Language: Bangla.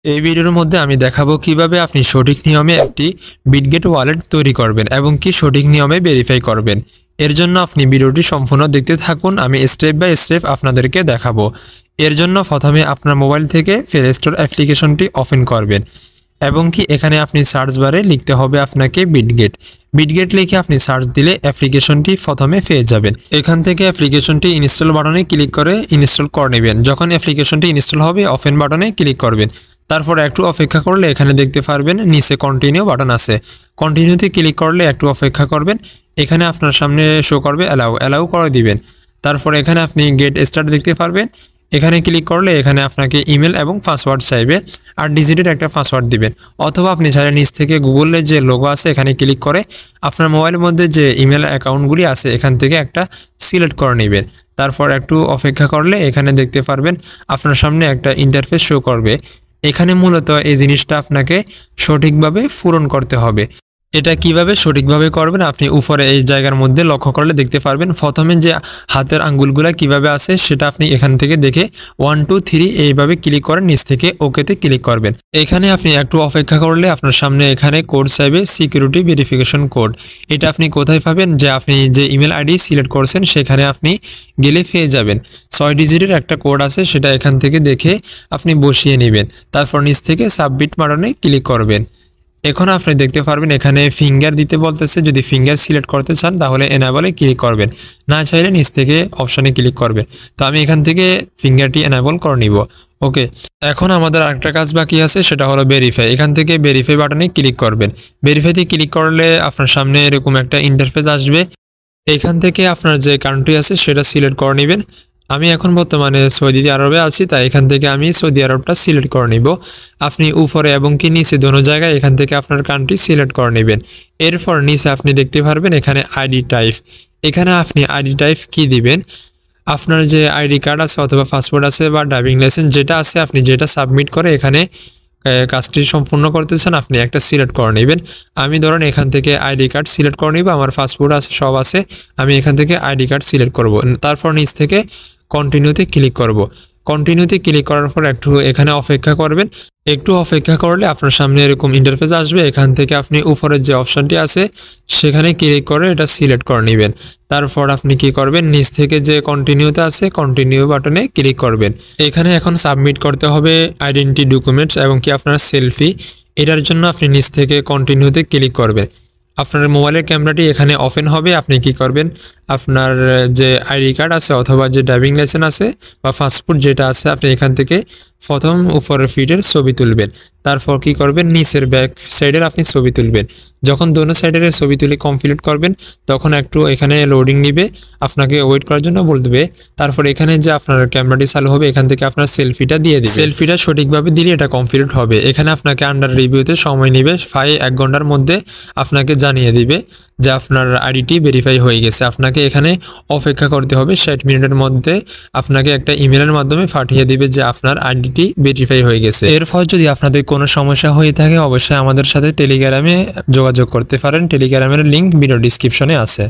এই ভিডিওর মধ্যে আমি দেখাবো কিভাবে আপনি সঠিক নিয়মে একটি বিটগেট ওয়ালেট তৈরি করবেন এবং কি সঠিক নিয়মে ভেরিফাই করবেন। এর জন্য আপনি ভিডিওটি সম্পূর্ণ দেখতে থাকুন, আমি স্টেপ বাই স্টেপ আপনাদেরকে দেখাবো। এর জন্য প্রথমে আপনার মোবাইল থেকে প্লে স্টোর অ্যাপ্লিকেশনটি ওপেন করবেন এবং কি এখানে আপনি সার্চ বারে লিখতে হবে আপনাকে বিটগেট। বিটগেট লিখে আপনি সার্চ দিলে অ্যাপ্লিকেশনটি প্রথমে পেয়ে যাবেন। এখান থেকে অ্যাপ্লিকেশনটি ইনস্টল বাটনে ক্লিক করে ইনস্টল করে নেবেন। যখন অ্যাপ্লিকেশনটি ইনস্টল হবে ওপেন বাটনে ক্লিক করবেন। তারপর একটু অপেক্ষা করলে এখানে দেখতে পারবেন নিচে কন্টিনিউ বাটন আছে। কন্টিনিউতে ক্লিক করলে একটু অপেক্ষা করবেন। এখানে আপনার সামনে শো করবে অ্যালাউ করে দিবেন। তারপর এখানে আপনি গেট স্টার্ট দেখতে পারবেন। এখানে ক্লিক করলে এখানে আপনাকে ইমেল এবং পাসওয়ার্ড চাইবে, 8 ডিজিটের একটা পাসওয়ার্ড দিবেন। অথবা আপনি চাইলে নিচ থেকে গুগলের যে লোগো আছে এখানে ক্লিক করে আপনার মোবাইলের মধ্যে যে ইমেল অ্যাকাউন্টগুলি আছে এখান থেকে একটা সিলেক্ট করে নেবেন। তারপর একটু অপেক্ষা করলে এখানে দেখতে পারবেন আপনার সামনে একটা ইন্টারফেস শো করবে। এখানে মূলত এই জিনিসটা আপনাকে সঠিকভাবে পূরণ করতে হবে। এটা কিভাবে সঠিকভাবে করবেন আপনি উপরে এই জায়গার মধ্যে লক্ষ্য করলে দেখতে পারবেন। প্রথমে যে হাতের আঙ্গুলগুলা কিভাবে আছে সেটা আপনি এখান থেকে দেখে 1 2 3 এইভাবে ক্লিক করে নিচ থেকে ওকেতে ক্লিক করবেন। এখানে আপনি একটু অপেক্ষা করলে আপনার সামনে এখানে কোড চাইবে, সিকিউরিটি ভেরিফিকেশন কোড। এটা আপনি কোথায় পাবেন, যে আপনি যে ইমেল আইডি সিলেক্ট করছেন সেখানে আপনি গেলে পেয়ে যাবেন। 6 ডিজিটের একটা কোড আছে, সেটা এখান থেকে দেখে আপনি বসিয়ে নেবেন। তারপর নিচ থেকে সাবমিট বাটনে ক্লিক করবেন। এখন আপনি দেখতে পারবেন এখানে ফিঙ্গার দিতে বলতেছে। যদি ফিঙ্গার সিলেক্ট করতে চান তাহলে এনাবলে ক্লিক করবেন, না চাইলে নিচ থেকে অপশানে ক্লিক করবেন। তো আমি এখান থেকে ফিঙ্গারটি এনাবল করে নিব। ওকে, এখন আমাদের আরেকটা কাজ বাকি আছে, সেটা হলো ভেরিফাই। এখান থেকে ভেরিফাই বাটনে ক্লিক করবেন। ভেরিফাইতে ক্লিক করলে আপনার সামনে এরকম একটা ইন্টারফেস আসবে। এখান থেকে আপনার যে কান্ট্রি আছে সেটা সিলেক্ট করে নেবেন। আমি এখন বর্তমানে সৌদি আরবে আছি, তাই এখান থেকে আমি সৌদি আরবটা সিলেক্ট করে নিব। আপনি উপরে এবং কি নিচে দোনো জায়গায় এখান থেকে আপনার কান্ট্রি সিলেক্ট করে নেবেন। এরপর নিচে আপনি দেখতে পারবেন এখানে আইডি টাইপ। এখানে আপনি আইডি টাইপ কি দিবেন, আপনার যে আইডি কার্ড আছে অথবা পাসপোর্ট আছে বা ড্রাইভিং লাইসেন্স যেটা আছে, আপনি যেটা সাবমিট করে এখানে কাজটি সম্পূর্ণ করতে চান আপনি একটা সিলেক্ট করে নেবেন। আমি ধরুন এখান থেকে আইডি কার্ড সিলেক্ট করে নিব, আমার পাসপোর্ট আছে সব আছে, আমি এখান থেকে আইডি কার্ড সিলেক্ট করব। তারপর নিচ থেকে কন্টিনিউতে ক্লিক করব। কন্টিনিউতে ক্লিক করার পর একটু এখানে অপেক্ষা করবেন। একটু অপেক্ষা করলে আপনার সামনে এরকম ইন্টারফেস আসবে। এখান থেকে আপনি উপরের যে অপশনটি আছে সেখানে ক্লিক করে এটা সিলেক্ট করে নেবেন। তারপর আপনি কি করবেন, নিচ থেকে যে কন্টিনিউতে আছে কন্টিনিউ বাটনে ক্লিক করবেন। এখানে এখন সাবমিট করতে হবে আইডেন্টি ডকুমেন্টস এবং কি আপনার সেলফি। এটার জন্য আপনি নিচ থেকে কন্টিনিউতে ক্লিক করবেন। আপনার মোবাইলের ক্যামেরাটি এখানে ওপেন হবে। আপনি কি করবেন, আপনার যে আইডি কার্ড আছে অথবা যে ড্রাইভিং লাইসেন্স আছে বা পাসপোর্ট যেটা আছে আপনি এখান থেকে প্রথম উপরের ফিটের ছবি তুলবেন। তারপর কি করবেন, নিচের ব্যাক সাইডের আপনি ছবি তুলবেন। যখন দোনো সাইডের ছবি তুলে কমপ্লিট করবেন তখন একটু এখানে লোডিং নিবে, আপনাকে ওয়েট করার জন্য বলবে। তারপর এখানে যে আপনার ক্যামেরাটি চালু হবে এখান থেকে আপনার সেলফিটা দিয়ে দিবেন। সেলফিটা সঠিকভাবে দিলে এটা কমপ্লিট হবে। এখানে আপনাকে আন্ডার রিভিউতে সময় নেবে, 1 ঘন্টার মধ্যে আপনাকে জানিয়ে দিবে যে আপনার আইডিটি ভেরিফাই হয়ে গেছে। আপনাকে এখানে অপেক্ষা করতে হবে 60 মিনিটের মধ্যে। আপনাকে একটা ইমেলের মাধ্যমে পাঠিয়ে দিবে যে আপনার আইডিটি ভেরিফাই হয়ে গেছে। এরপর যদি আপনাদের কোনো সমস্যা হয়ে থাকে অবশ্যই আমাদের সাথে টেলিগ্রামে যোগাযোগ করতে পারেন। টেলিগ্রামের লিঙ্ক ভিডিও ডিসক্রিপশনে আছে।